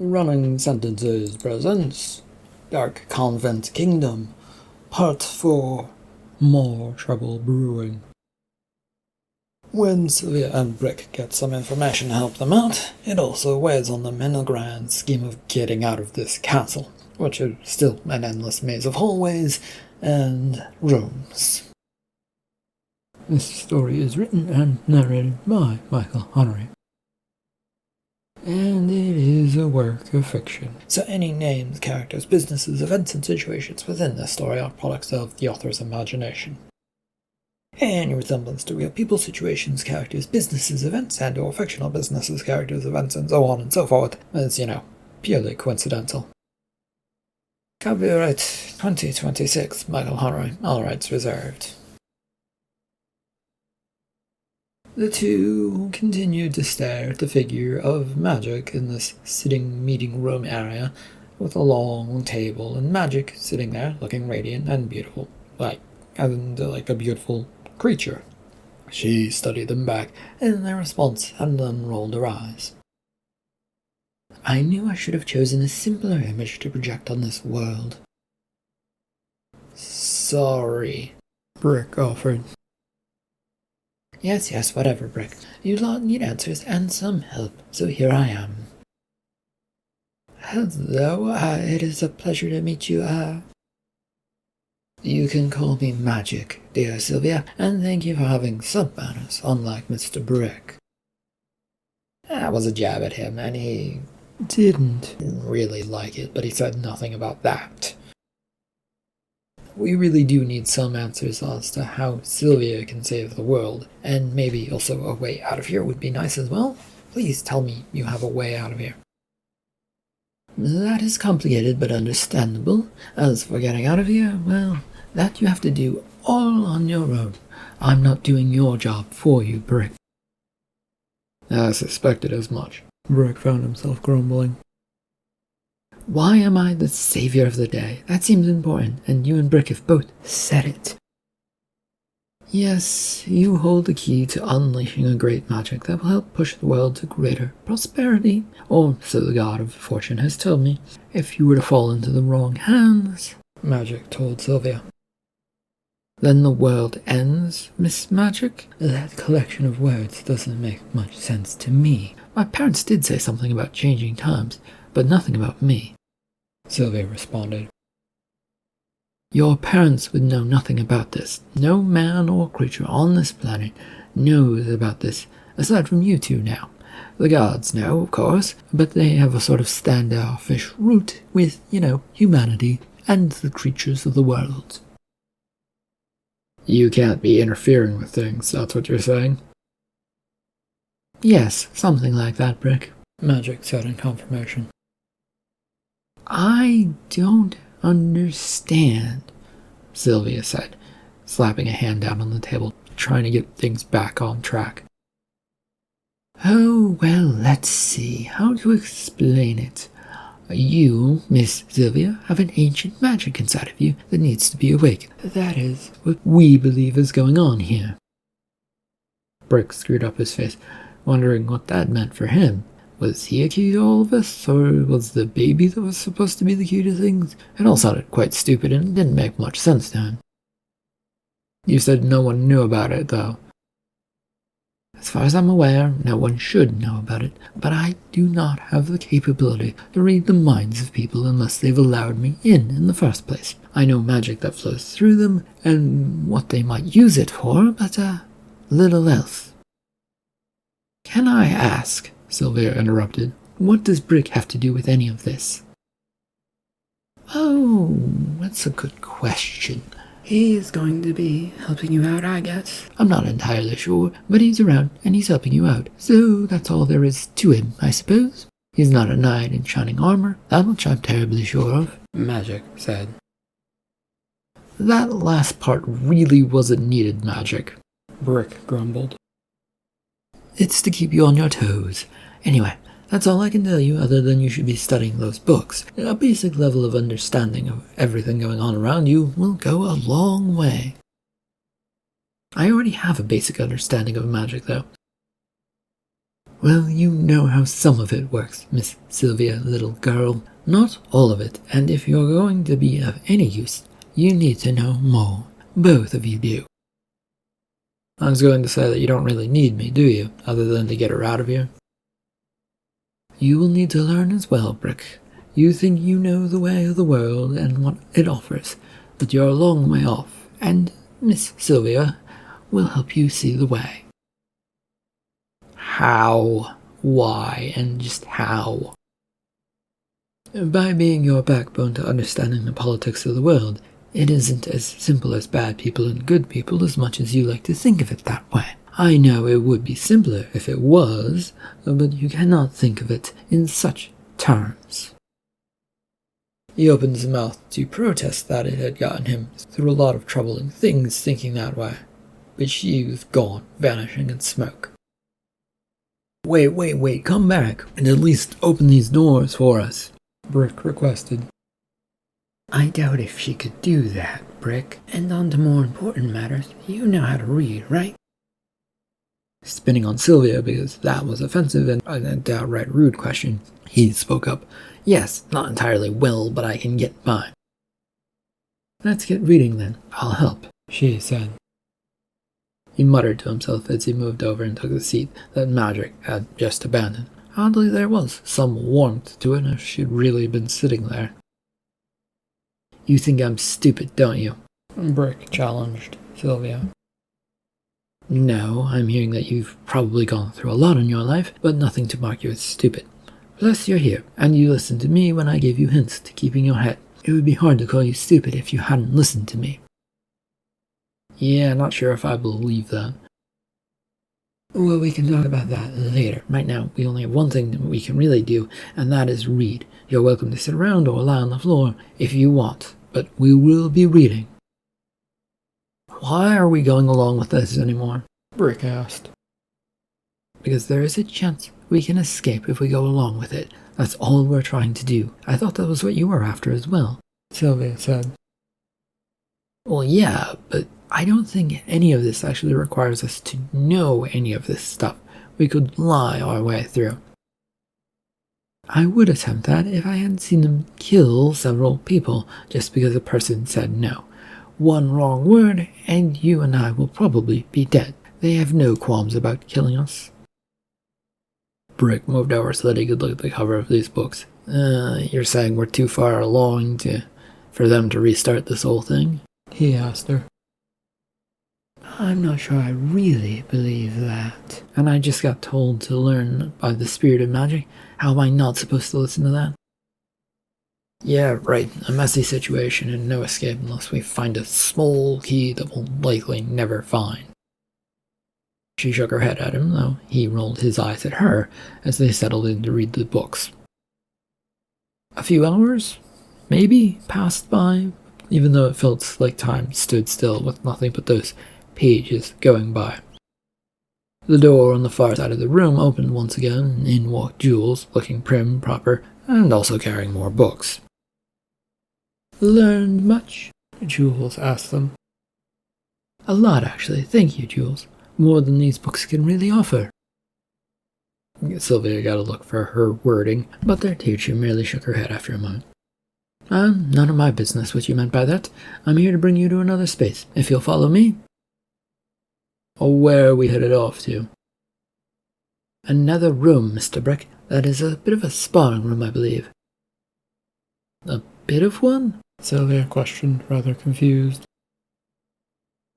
Running Sentences presents Dark Convent Kingdom, Part 4, More Trouble Brewing. When Sylvia and Brick get some information to help them out, it also weighs on them in a grand scheme of getting out of this castle, which is still an endless maze of hallways and rooms. This story is written and narrated by Michael Honnery, and it is a work of fiction. So any names, characters, businesses, events, and situations within this story are products of the author's imagination. Any resemblance to real people, situations, characters, businesses, events, and or fictional businesses, characters, events, and so on and so forth is, purely coincidental. Copyright 2026, Michael Honnery, all rights reserved. The two continued to stare at the figure of Magic in this sitting meeting room area with a long table and Magic sitting there looking radiant and beautiful, like a beautiful creature. She studied them back in their response and then rolled her eyes. I knew I should have chosen a simpler image to project on this world. Sorry, Brick offered. Yes, whatever, Brick. You lot need answers and some help, so here I am. Hello, it is a pleasure to meet you, You can call me Magic, dear Sylvia, and thank you for having some manners, unlike Mr. Brick. That was a jab at him, and he didn't really like it, but he said nothing about that. We really do need some answers as to how Sylvia can save the world, and maybe also a way out of here would be nice as well. Please tell me you have a way out of here. That is complicated but understandable. As for getting out of here, well, that you have to do all on your own. I'm not doing your job for you, Brick. I suspected as much. Brick found himself grumbling. Why am I the savior of the day? That seems important, and you and Brick have both said it. Yes, you hold the key to unleashing a great magic that will help push the world to greater prosperity, or so the god of fortune has told me. If you were to fall into the wrong hands, Magic told Sylvia. Then the world ends, Miss Magic? That collection of words doesn't make much sense to me. My parents did say something about changing times, but nothing about me, Sylvia responded. Your parents would know nothing about this. No man or creature on this planet knows about this, aside from you two now. The gods know, of course, but they have a sort of standoffish route with, humanity and the creatures of the world. You can't be interfering with things, that's what you're saying? Yes, something like that, Brick, Magic said in confirmation. I don't understand, Sylvia said, slapping a hand down on the table, trying to get things back on track. Oh, well, let's see how to explain it. You, Miss Sylvia, have an ancient magic inside of you that needs to be awakened. That is what we believe is going on here. Brick screwed up his face, wondering what that meant for him. Was he a key to all of this, or was the baby that was supposed to be the key to things? It all sounded quite stupid and didn't make much sense to him. You said no one knew about it, though. As far as I'm aware, no one should know about it, but I do not have the capability to read the minds of people unless they've allowed me in the first place. I know magic that flows through them, and what they might use it for, but little else. Can I ask, Sylvia interrupted, what does Brick have to do with any of this? Oh, that's a good question. He's going to be helping you out, I guess. I'm not entirely sure, but he's around and he's helping you out. So that's all there is to him, I suppose. He's not a knight in shining armor, that much I'm terribly sure of, Magic said. That last part really wasn't needed, Magic, Brick grumbled. It's to keep you on your toes. Anyway, that's all I can tell you other than you should be studying those books. A basic level of understanding of everything going on around you will go a long way. I already have a basic understanding of magic, though. Well, you know how some of it works, Miss Sylvia, little girl. Not all of it, and if you're going to be of any use, you need to know more. Both of you do. I was going to say that you don't really need me, do you, other than to get her out of here? You will need to learn as well, Brick. You think you know the way of the world and what it offers, but you're a long way off, and Miss Sylvia will help you see the way. How? Why? And just how? By being your backbone to understanding the politics of the world. It isn't as simple as bad people and good people as much as you like to think of it that way. I know it would be simpler if it was, but you cannot think of it in such terms. He opened his mouth to protest that it had gotten him through a lot of troubling things thinking that way, but she was gone, vanishing in smoke. Wait, come back, and at least open these doors for us, Brick requested. I doubt if she could do that, Brick, and on to more important matters, you know how to read, right? Spinning on Sylvia because that was offensive and an outright rude question, he spoke up. Yes, not entirely well, but I can get by. Let's get reading then. I'll help, she said. He muttered to himself as he moved over and took the seat that Magic had just abandoned. Oddly, there was some warmth to it if she'd really been sitting there. You think I'm stupid, don't you? Brick challenged Sylvia. No, I'm hearing that you've probably gone through a lot in your life, but nothing to mark you as stupid. Plus, you're here, and you listened to me when I gave you hints to keep in your head. It would be hard to call you stupid if you hadn't listened to me. Yeah, not sure if I believe that. Well, we can talk about that later. Right now, we only have one thing that we can really do, and that is read. You're welcome to sit around or lie on the floor if you want, but we will be reading. Why are we going along with this anymore? Brick asked. Because there is a chance we can escape if we go along with it. That's all we're trying to do. I thought that was what you were after as well, Sylvia said. Well, yeah, but I don't think any of this actually requires us to know any of this stuff. We could lie our way through. I would attempt that if I hadn't seen them kill several people just because a person said no. One wrong word, and you and I will probably be dead. They have no qualms about killing us. Brick moved over so that he could look at the cover of these books. You're saying we're too far along for them to restart this whole thing? He asked her. I'm not sure I really believe that. And I just got told to learn by the spirit of magic. How am I not supposed to listen to that? Yeah, right. A messy situation and no escape unless we find a small key that we'll likely never find. She shook her head at him, though he rolled his eyes at her as they settled in to read the books. A few hours, maybe, passed by, even though it felt like time stood still with nothing but those pages going by. The door on the far side of the room opened once again, and in walked Jules, looking prim, proper, and also carrying more books. Learned much? Jules asked them. A lot, actually. Thank you, Jules. More than these books can really offer. Sylvia got a look for her wording, but their teacher merely shook her head after a moment. None of my business what you meant by that. I'm here to bring you to another space, if you'll follow me. Where are we headed off to? Another room, Mr. Brick. That is a bit of a sparring room, I believe. A bit of one? Sylvia questioned, rather confused.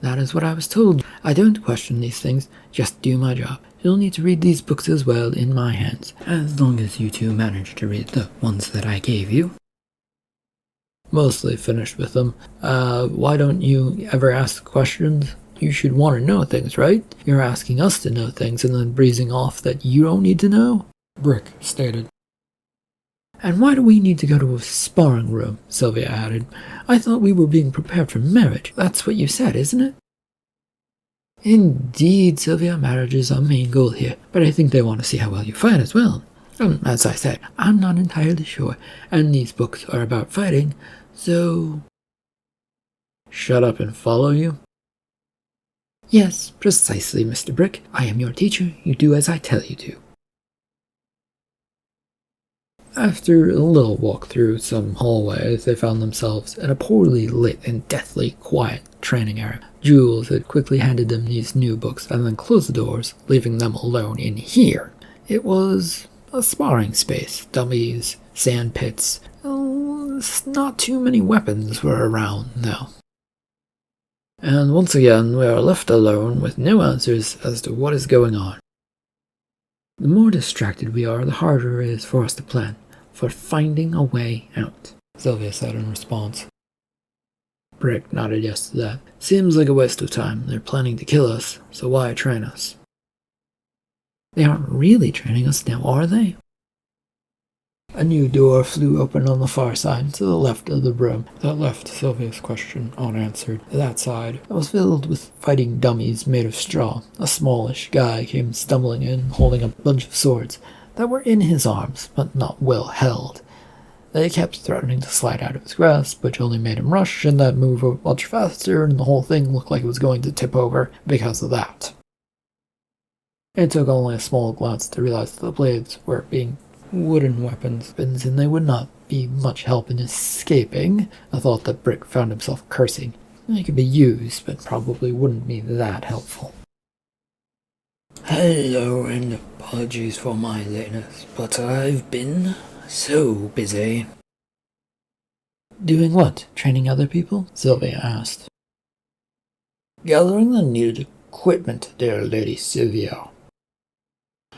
That is what I was told. I don't question these things, just do my job. You'll need to read these books as well in my hands, as long as you two manage to read the ones that I gave you. Mostly finished with them. Why don't you ever ask questions? You should want to know things, right? You're asking us to know things and then breezing off that you don't need to know? Brick stated. And why do we need to go to a sparring room? Sylvia added. I thought we were being prepared for marriage. That's what you said, isn't it? Indeed, Sylvia, marriage is our main goal here, but I think they want to see how well you fight as well. As I said, I'm not entirely sure, and these books are about fighting, so... Shut up and follow you? Yes, precisely, Mr. Brick. I am your teacher. You do as I tell you to. After a little walk through some hallways, they found themselves in a poorly lit and deathly quiet training area. Jules had quickly handed them these new books and then closed the doors, leaving them alone in here. It was a sparring space, dummies, sand pits. Not too many weapons were around now. And once again, we are left alone with no answers as to what is going on. The more distracted we are, the harder it is for us to plan for finding a way out, Sylvia said in response. Brick nodded yes to that. Seems like a waste of time. They're planning to kill us, so why train us? They aren't really training us now, are they? A new door flew open on the far side, to the left of the room. That left Sylvia's question unanswered. That side was filled with fighting dummies made of straw. A smallish guy came stumbling in, holding a bunch of swords that were in his arms, but not well held. They kept threatening to slide out of his grasp, which only made him rush and then move much faster, and the whole thing looked like it was going to tip over because of that. It took only a small glance to realize that the blades were being wooden weapons, and they would not be much help in escaping, a thought that Brick found himself cursing. They could be used, but probably wouldn't be that helpful. Hello, and apologies for my lateness, but I've been so busy. Doing what? Training other people? Sylvia asked. Gathering the needed equipment, dear Lady Sylvia.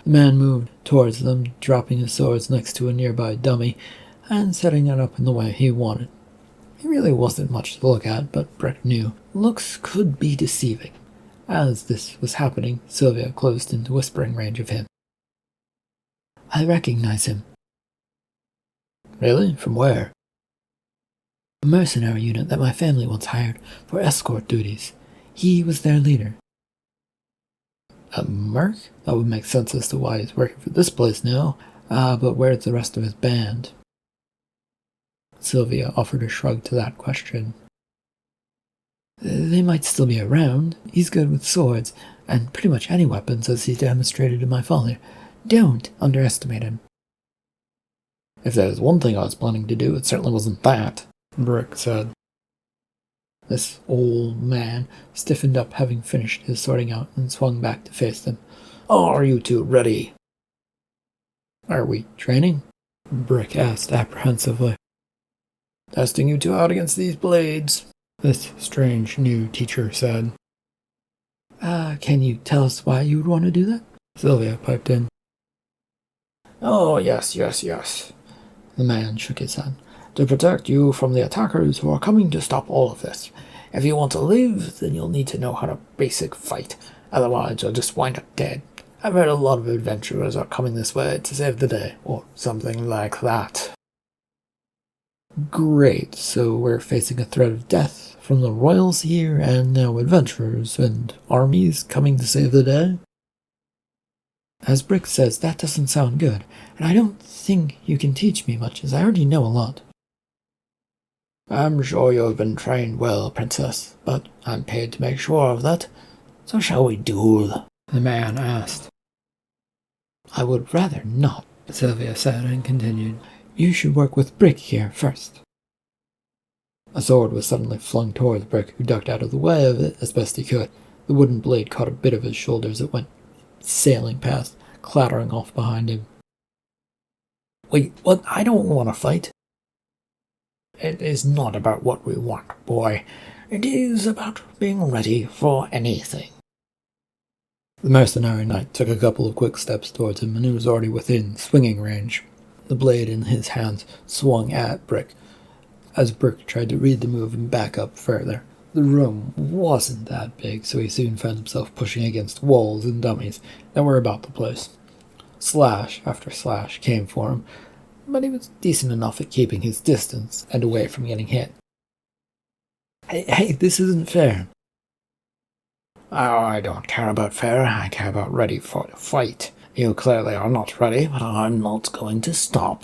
The man moved towards them, dropping his swords next to a nearby dummy and setting it up in the way he wanted. He really wasn't much to look at, but Brick knew looks could be deceiving. As this was happening, Sylvia closed into whispering range of him. I recognize him. Really? From where? A mercenary unit that my family once hired for escort duties. He was their leader. A merc? That would make sense as to why he's working for this place now. But where's the rest of his band? Sylvia offered a shrug to that question. They might still be around. He's good with swords, and pretty much any weapons, as he demonstrated to my father. Don't underestimate him. If there's one thing I was planning to do, it certainly wasn't that, Brick said. This old man stiffened up, having finished his sorting out, and swung back to face them. Are you two ready? Are we training? Brick asked apprehensively. Testing you two out against these blades, this strange new teacher said. Can you tell us why you would want to do that? Sylvia piped in. Oh, yes. The man shook his head. To protect you from the attackers who are coming to stop all of this. If you want to live, then you'll need to know how to basic fight. Otherwise, you'll just wind up dead. I've heard a lot of adventurers are coming this way to save the day, or something like that. Great, so we're facing a threat of death from the royals here, and now adventurers and armies coming to save the day? As Brick says, that doesn't sound good, and I don't think you can teach me much, as I already know a lot. I'm sure you have been trained well, Princess, but I'm paid to make sure of that. So shall we duel? The man asked. I would rather not, Sylvia said and continued. You should work with Brick here first. A sword was suddenly flung towards Brick, who ducked out of the way of it as best he could. The wooden blade caught a bit of his shoulder as it went sailing past, clattering off behind him. Wait, what? I don't want to fight. It is not about what we want, boy. It is about being ready for anything. The mercenary knight took a couple of quick steps towards him, and he was already within swinging range. The blade in his hands swung at Brick, as Brick tried to read the move and back up further. The room wasn't that big, so he soon found himself pushing against walls and dummies that were about the place. Slash after slash came for him, but he was decent enough at keeping his distance and away from getting hit. Hey, this isn't fair. Oh, I don't care about fair, I care about ready for the fight. You clearly are not ready, but I'm not going to stop.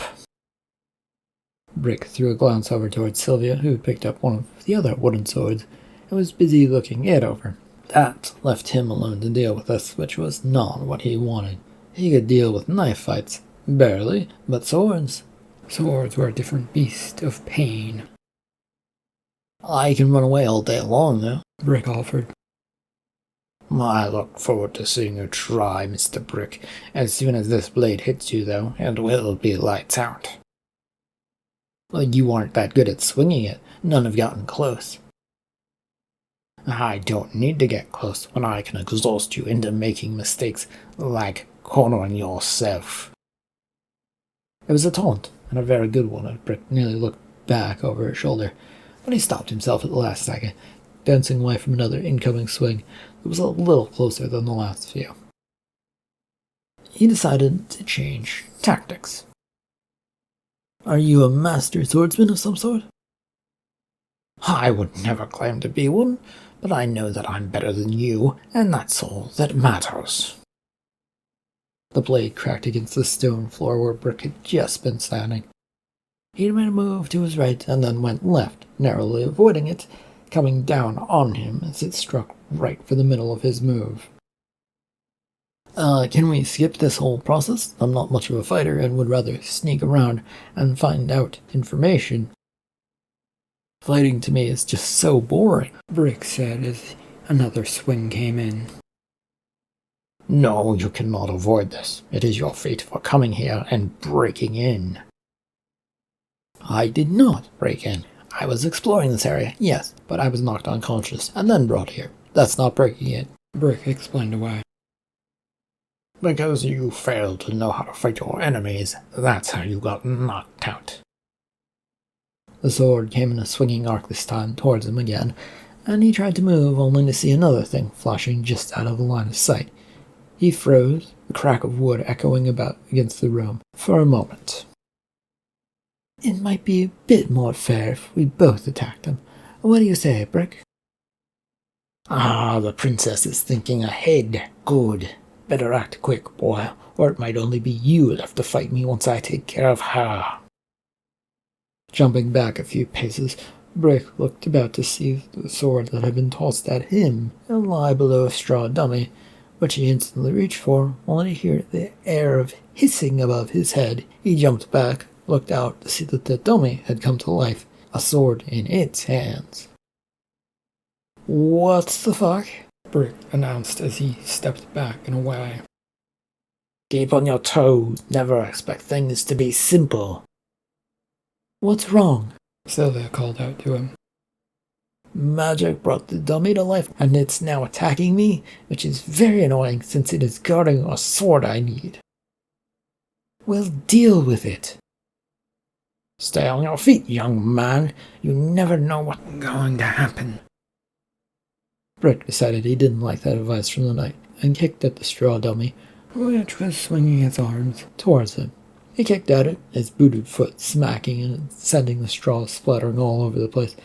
Brick threw a glance over towards Sylvia, who had picked up one of the other wooden swords and was busy looking it over. That left him alone to deal with this, which was not what he wanted. He could deal with knife fights, barely, but swords? Swords were a different beast of pain. I can run away all day long, though, Brick offered. I look forward to seeing you try, Mr. Brick. As soon as this blade hits you, though, it will be lights out. Well, you aren't that good at swinging it. None have gotten close. I don't need to get close when I can exhaust you into making mistakes like cornering yourself. It was a taunt, and a very good one, and Brick nearly looked back over his shoulder, but he stopped himself at the last second, dancing away from another incoming swing that was a little closer than the last few. He decided to change tactics. Are you a master swordsman of some sort? I would never claim to be one, but I know that I'm better than you, and that's all that matters. The blade cracked against the stone floor where Brick had just been standing. He made a move to his right and then went left, narrowly avoiding it, coming down on him as it struck right for the middle of his move. Can we skip this whole process? I'm not much of a fighter and would rather sneak around and find out information. Fighting to me is just so boring, Brick said as another swing came in. No, you cannot avoid this. It is your fate for coming here and breaking in. I did not break in. I was exploring this area, yes, but I was knocked unconscious and then brought here. That's not breaking in. Brick explained why. Because you failed to know how to fight your enemies, that's how you got knocked out. The sword came in a swinging arc this time towards him again, and he tried to move only to see another thing flashing just out of the line of sight. He froze, the crack of wood echoing about against the room, for a moment. It might be a bit more fair if we both attacked him. What do you say, Brick? The princess is thinking ahead. Good. Better act quick, boy, or it might only be you left to fight me once I take care of her. Jumping back a few paces, Brick looked about to see the sword that had been tossed at him and lie below a straw dummy, which he instantly reached for, only to hear the air of hissing above his head. He jumped back, looked out to see that the dummy had come to life, a sword in its hands. What the fuck? Brick announced as he stepped back and away. Keep on your toes. Never expect things to be simple. What's wrong? Sylvia called out to him. Magic brought the dummy to life, and it's now attacking me, which is very annoying since it is guarding a sword I need. Well, deal with it. Stay on your feet, young man. You never know what's going to happen. Brick decided he didn't like that advice from the knight, and kicked at the straw dummy, which was swinging its arms towards him. He kicked at it, his booted foot smacking and sending the straw splattering all over the place,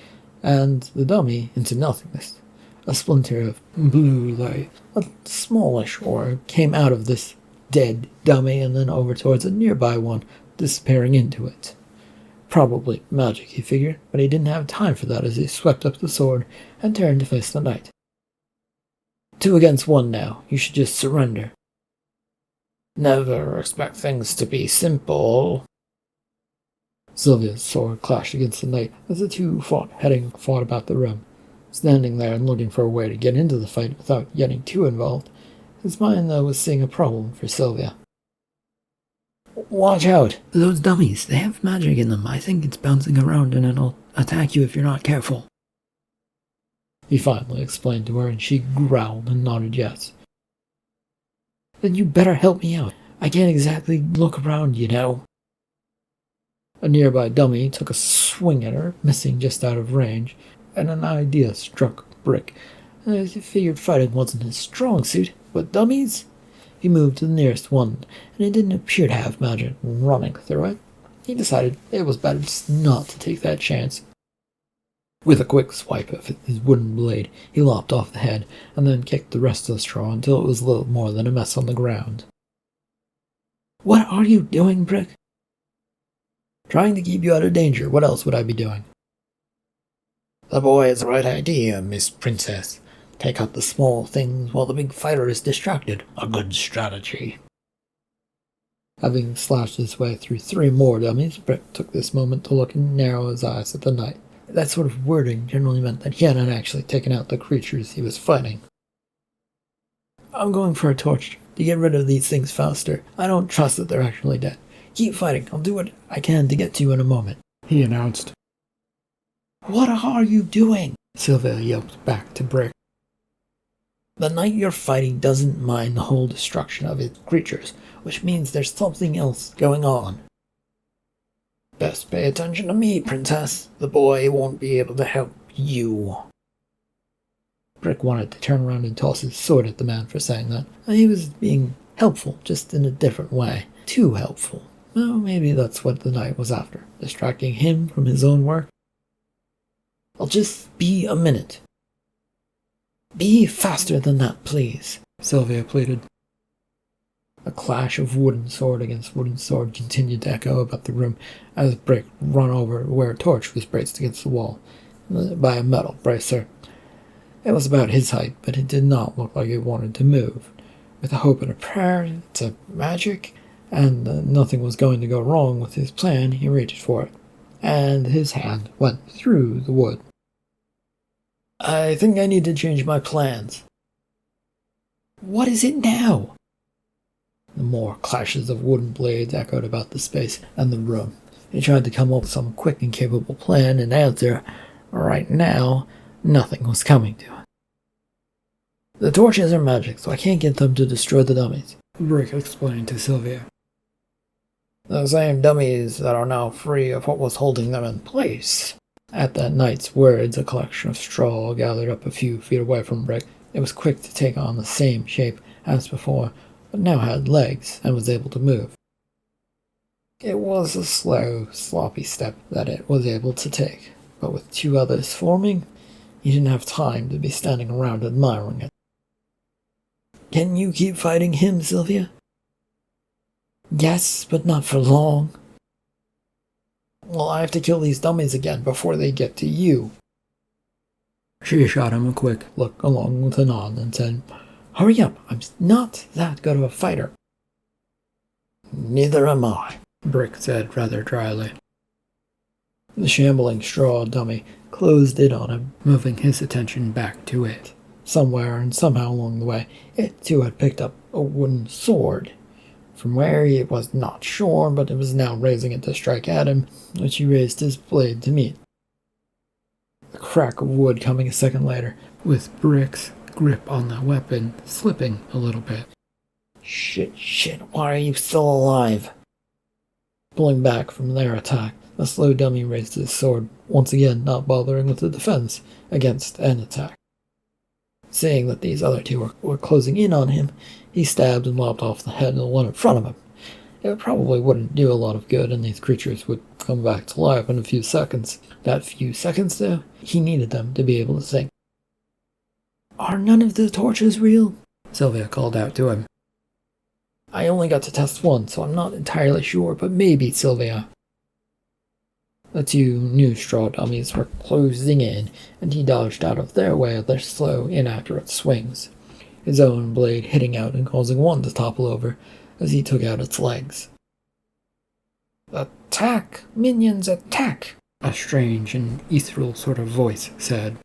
and the dummy into nothingness. A splinter of blue light, a smallish orb, came out of this dead dummy and then over towards a nearby one, disappearing into it. Probably magic, he figured, but he didn't have time for that as he swept up the sword and turned to face the knight. 2 against 1 now. You should just surrender. Never expect things to be simple. Sylvia's sword clashed against the knight as the two fought about the room. Standing there and looking for a way to get into the fight without getting too involved, his mind, though, was seeing a problem for Sylvia. Watch out! Those dummies, they have magic in them. I think it's bouncing around and it'll attack you if you're not careful. He finally explained to her, and she growled and nodded yes. Then you better help me out. I can't exactly look around, you know. A nearby dummy took a swing at her, missing just out of range, and an idea struck Brick. He figured fighting wasn't his strong suit, but dummies? He moved to the nearest one, and it didn't appear to have magic running through it. He decided it was better just not to take that chance. With a quick swipe of his wooden blade, he lopped off the head, and then kicked the rest of the straw until it was little more than a mess on the ground. What are you doing, Brick? Trying to keep you out of danger. What else would I be doing? The boy has the right idea, Miss Princess. Take out the small things while the big fighter is distracted. A good strategy. Having slashed his way through 3 more dummies, Brick took this moment to look and narrow his eyes at the knight. That sort of wording generally meant that he hadn't actually taken out the creatures he was fighting. I'm going for a torch to get rid of these things faster. I don't trust that they're actually dead. Keep fighting. I'll do what I can to get to you in a moment, he announced. What are you doing? Sylvia yelped back to Brick. The knight you're fighting doesn't mind the whole destruction of its creatures, which means there's something else going on. Best pay attention to me, Princess. The boy won't be able to help you. Brick wanted to turn around and toss his sword at the man for saying that. He was being helpful, just in a different way. Too helpful. Well, maybe that's what the knight was after, distracting him from his own work. I'll just be a minute. Be faster than that, please, Sylvia pleaded. A clash of wooden sword against wooden sword continued to echo about the room as Brick ran over where a torch was braced against the wall by a metal bracer. It was about his height, but it did not look like it wanted to move. With a hope and a prayer to magic, and nothing was going to go wrong with his plan, he reached for it, and his hand went through the wood. I think I need to change my plans. What is it now? The more clashes of wooden blades echoed about the space and the room. He tried to come up with some quick and capable plan and answer. Right now, nothing was coming to him. The torches are magic, so I can't get them to destroy the dummies, Brick explained to Sylvia. The same dummies that are now free of what was holding them in place. At that knight's words, a collection of straw gathered up a few feet away from Brick. It was quick to take on the same shape as before, but now had legs and was able to move. It was a slow, sloppy step that it was able to take, but with 2 others forming, he didn't have time to be standing around admiring it. Can you keep fighting him, Sylvia? Yes, but not for long. Well, I have to kill these dummies again before they get to you. She shot him a quick look along with a nod and said, Hurry up, I'm not that good of a fighter. Neither am I, Brick said rather dryly. The shambling straw dummy closed in on him, moving his attention back to it. Somewhere and somehow along the way, it too had picked up a wooden sword. From where he was not sure, but it was now raising it to strike at him, which he raised his blade to meet. The crack of wood coming a second later, with Brick's grip on the weapon slipping a little bit. Shit, why are you still alive? Pulling back from their attack, the slow dummy raised his sword, once again not bothering with the defense against an attack. Seeing that these other 2 were closing in on him, he stabbed and lopped off the head of the one in front of him. It probably wouldn't do a lot of good, and these creatures would come back to life in a few seconds. That few seconds, though, he needed them to be able to think. Are none of the torches real? Sylvia called out to him. I only got to test 1, so I'm not entirely sure, but maybe, Sylvia. The 2 new straw dummies were closing in, and he dodged out of their way with their slow, inaccurate swings, his own blade hitting out and causing one to topple over as he took out its legs. Attack! Minions, attack! A strange and ethereal sort of voice said.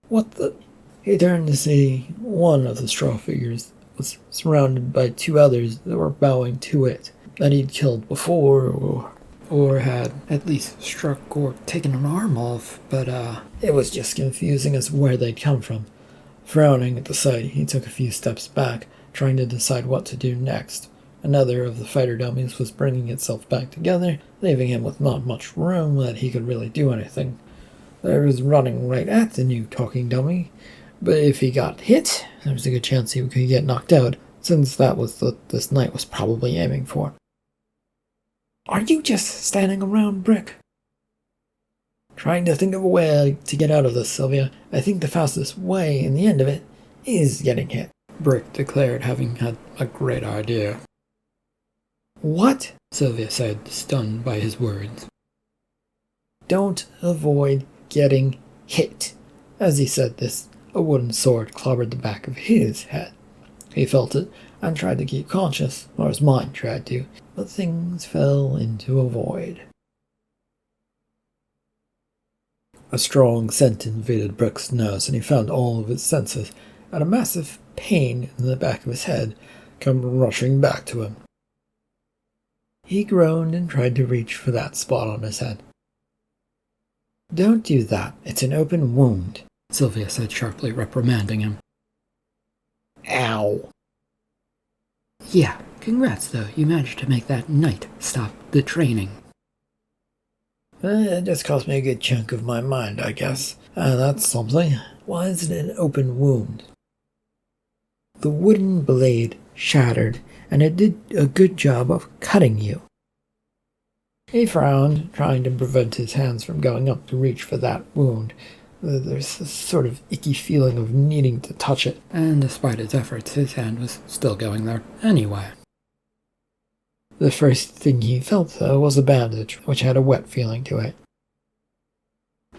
What the? He turned to see one of the straw figures was surrounded by 2 others that were bowing to it, that he'd killed before, or had at least struck or taken an arm off, but it was just confusing as to where they'd come from. Frowning at the sight, he took a few steps back, trying to decide what to do next. Another of the fighter dummies was bringing itself back together, leaving him with not much room that he could really do anything. There was running right at the new talking dummy, but if he got hit, there was a good chance he could get knocked out, since that was what this knight was probably aiming for. Are you just standing around, Brick? Trying to think of a way to get out of this, Sylvia. I think the fastest way, in the end of it, is getting hit, Brick declared, having had a great idea. What? Sylvia said, stunned by his words. Don't avoid getting hit. As he said this, a wooden sword clobbered the back of his head. He felt it, and tried to keep conscious, or his mind tried to, but things fell into a void. A strong scent invaded Brick's nose, and he found all of his senses, and a massive pain in the back of his head come rushing back to him. He groaned and tried to reach for that spot on his head. "Don't do that. It's an open wound," Sylvia said sharply, reprimanding him. "Ow." "Yeah, congrats though. You managed to make that knight stop the training." "It just cost me a good chunk of my mind, I guess. That's something. Why is it an open wound?" "The wooden blade shattered, and it did a good job of cutting you." He frowned, trying to prevent his hands from going up to reach for that wound. There's a sort of icky feeling of needing to touch it, and despite his efforts, his hand was still going there anyway. The first thing he felt, though, was a bandage, which had a wet feeling to it.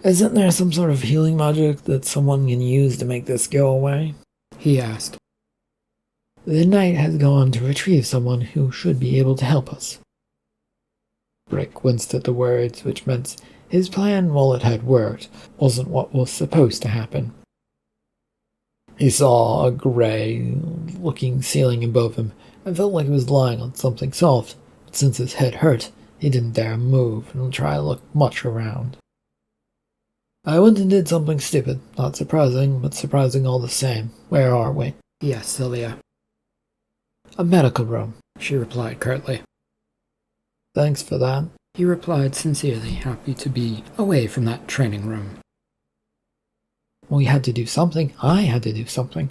"Isn't there some sort of healing magic that someone can use to make this go away?" he asked. "The knight has gone to retrieve someone who should be able to help us." Brick winced at the words, which meant his plan, while it had worked, wasn't what was supposed to happen. He saw a grey-looking ceiling above him and felt like he was lying on something soft, but since his head hurt, he didn't dare move and try to look much around. "I went and did something stupid. Not surprising, but surprising all the same. Where are we?" "Yes, Sylvia." "A medical room," she replied curtly. "Thanks for that," he replied sincerely, happy to be away from that training room. "We had to do something. I had to do something."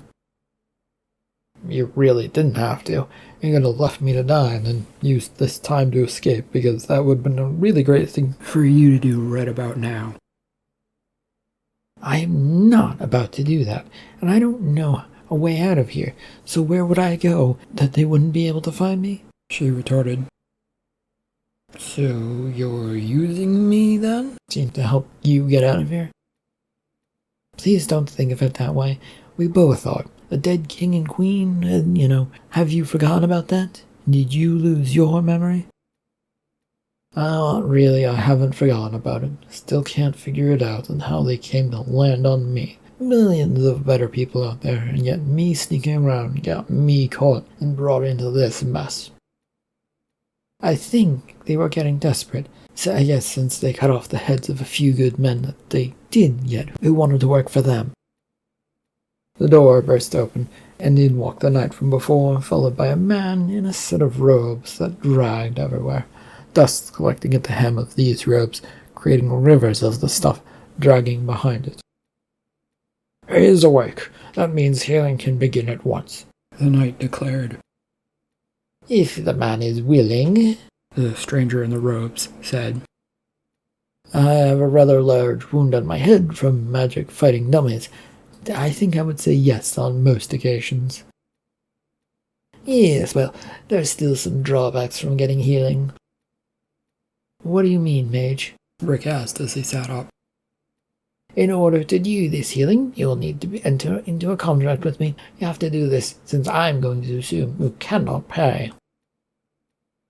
"You really didn't have to. You could have left me to die and then used this time to escape, because that would have been a really great thing for you to do right about now." "I am not about to do that, and I don't know a way out of here, so where would I go that they wouldn't be able to find me?" she retorted. "So you're using me, then? To help you get out of here?" "Please don't think of it that way. We both are. The dead king and queen, and, have you forgotten about that? Did you lose your memory?" Really, I haven't forgotten about it. Still can't figure it out and how they came to land on me. Millions of better people out there, and yet me sneaking around got me caught and brought into this mess. I think they were getting desperate, so I guess since they cut off the heads of a few good men that they did get who wanted to work for them. The door burst open, and in walked the knight from before, followed by a man in a set of robes that dragged everywhere, dust collecting at the hem of these robes, creating rivers of the stuff dragging behind it. "He is awake. That means healing can begin at once," the knight declared. "If the man is willing," the stranger in the robes said. "I have a rather large wound on my head from magic fighting dummies. I think I would say yes on most occasions." "Yes, well, there's still some drawbacks from getting healing." "What do you mean, mage?" Rick asked as he sat up. "In order to do this healing, you'll need to enter into a contract with me. You have to do this since I'm going to assume you cannot pay."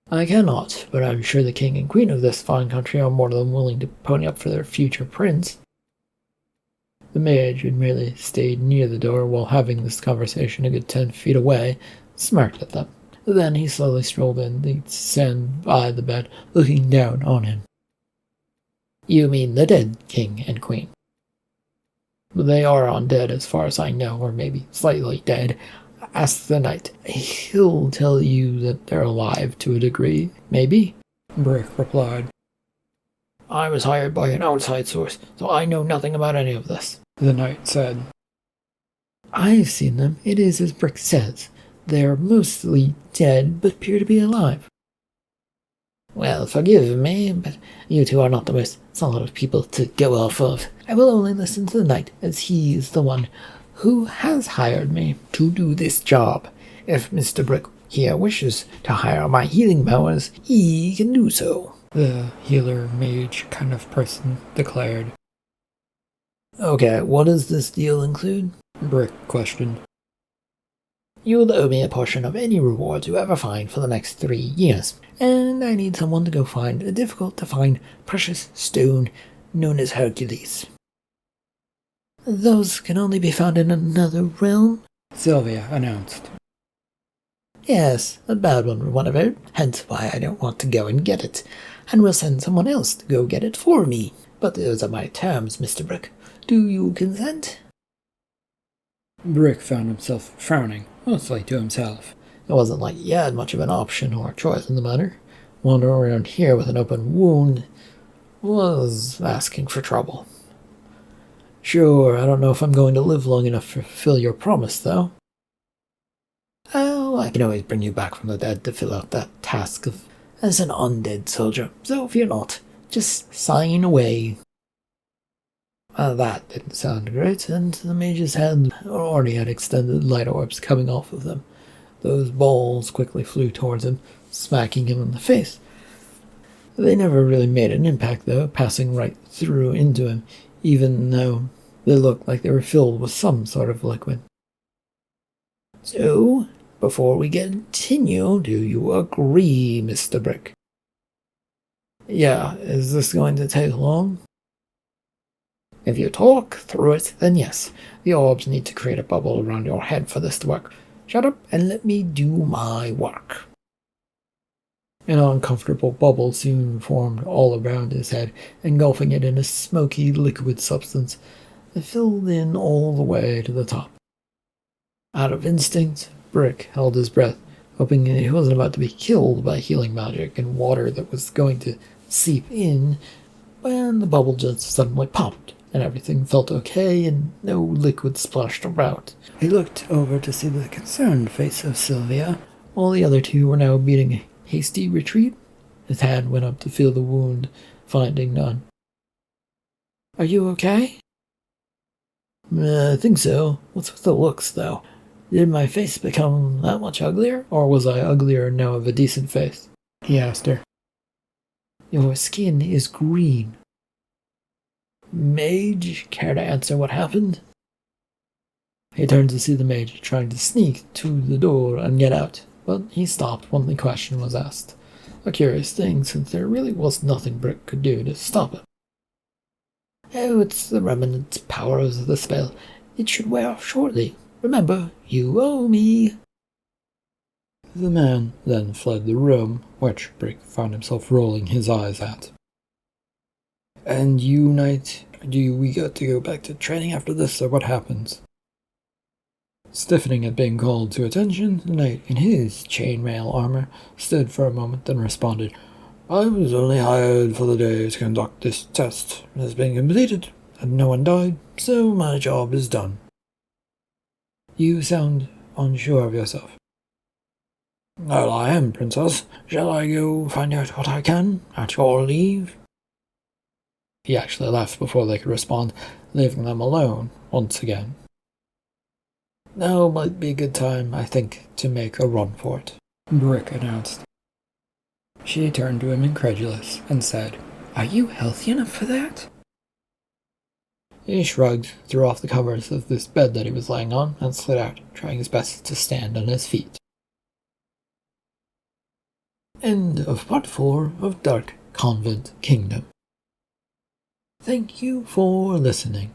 "I cannot, but I'm sure the king and queen of this fine country are more than willing to pony up for their future prince." The mage, who merely stayed near the door while having this conversation a good 10 feet away, smirked at them. Then he slowly strolled in, the stand by the bed, looking down on him. "You mean the dead king and queen?" "They are undead as far as I know, or maybe slightly dead. Ask the knight. He'll tell you that they're alive to a degree, maybe," Brick replied. "I was hired by an outside source, so I know nothing about any of this," the knight said. "I've seen them. It is as Brick says. They're mostly dead, but appear to be alive." "Well, forgive me, but you two are not the most solid people to go off of. I will only listen to the knight, as he is the one who has hired me to do this job. If Mr. Brick here wishes to hire my healing powers, he can do so," the healer mage kind of person declared. "Okay, what does this deal include?" Brick questioned. You'll owe me a portion of any reward you ever find for the next 3 years, and I need someone to go find a difficult-to-find precious stone known as Hercules. Those can only be found in another realm, Sylvia announced. Yes, a bad one we want about, hence why I don't want to go and get it, and will send someone else to go get it for me. But those are my terms, Mr. Brick. Do you consent? Brick found himself frowning, mostly to himself. It wasn't like he had much of an option or choice in the matter. Wandering around here with an open wound was asking for trouble. Sure, I don't know if I'm going to live long enough to fulfill your promise, though. Oh, I can always bring you back from the dead to fill out that task as an undead soldier, so fear not. Just sign away. That didn't sound great, and the mage's hand already had extended light orbs coming off of them. Those balls quickly flew towards him, smacking him in the face. They never really made an impact, though, passing right through into him, even though they looked like they were filled with some sort of liquid. So, before we continue, do you agree, Mr. Brick? Yeah, is this going to take long? If you talk through it, then yes. The orbs need to create a bubble around your head for this to work. Shut up and let me do my work. An uncomfortable bubble soon formed all around his head, engulfing it in a smoky liquid substance that filled in all the way to the top. Out of instinct, Brick held his breath, hoping that he wasn't about to be killed by healing magic and water that was going to seep in, when the bubble just suddenly popped, and everything felt okay and no liquid splashed about. He looked over to see the concerned face of Sylvia, while the other two were now beating a hasty retreat. His hand went up to feel the wound, finding none. Are you okay? I think so. What's with the looks, though? Did my face become that much uglier, or was I uglier now of a decent face? He asked her. Your skin is green. Mage, care to answer what happened? He turned to see the mage trying to sneak to the door and get out, but he stopped when the question was asked. A curious thing, since there really was nothing Brick could do to stop him. Oh, it's the remnant powers of the spell. It should wear off shortly. Remember, you owe me. The man then fled the room, which Brick found himself rolling his eyes at. And you, Knight, do we get to go back to training after this, or what happens? Stiffening at being called to attention, the knight in his chainmail armor stood for a moment and responded, I was only hired for the day to conduct this test. It has been completed, and no one died, so my job is done. You sound unsure of yourself. Well, I am, Princess. Shall I go find out what I can at your leave? He actually left before they could respond, leaving them alone once again. Now might be a good time, I think, to make a run for it, Brick announced. She turned to him incredulous and said, Are you healthy enough for that? He shrugged, threw off the covers of this bed that he was lying on, and slid out, trying his best to stand on his feet. End of Part 4 of Dark Convent Kingdom. Thank you for listening.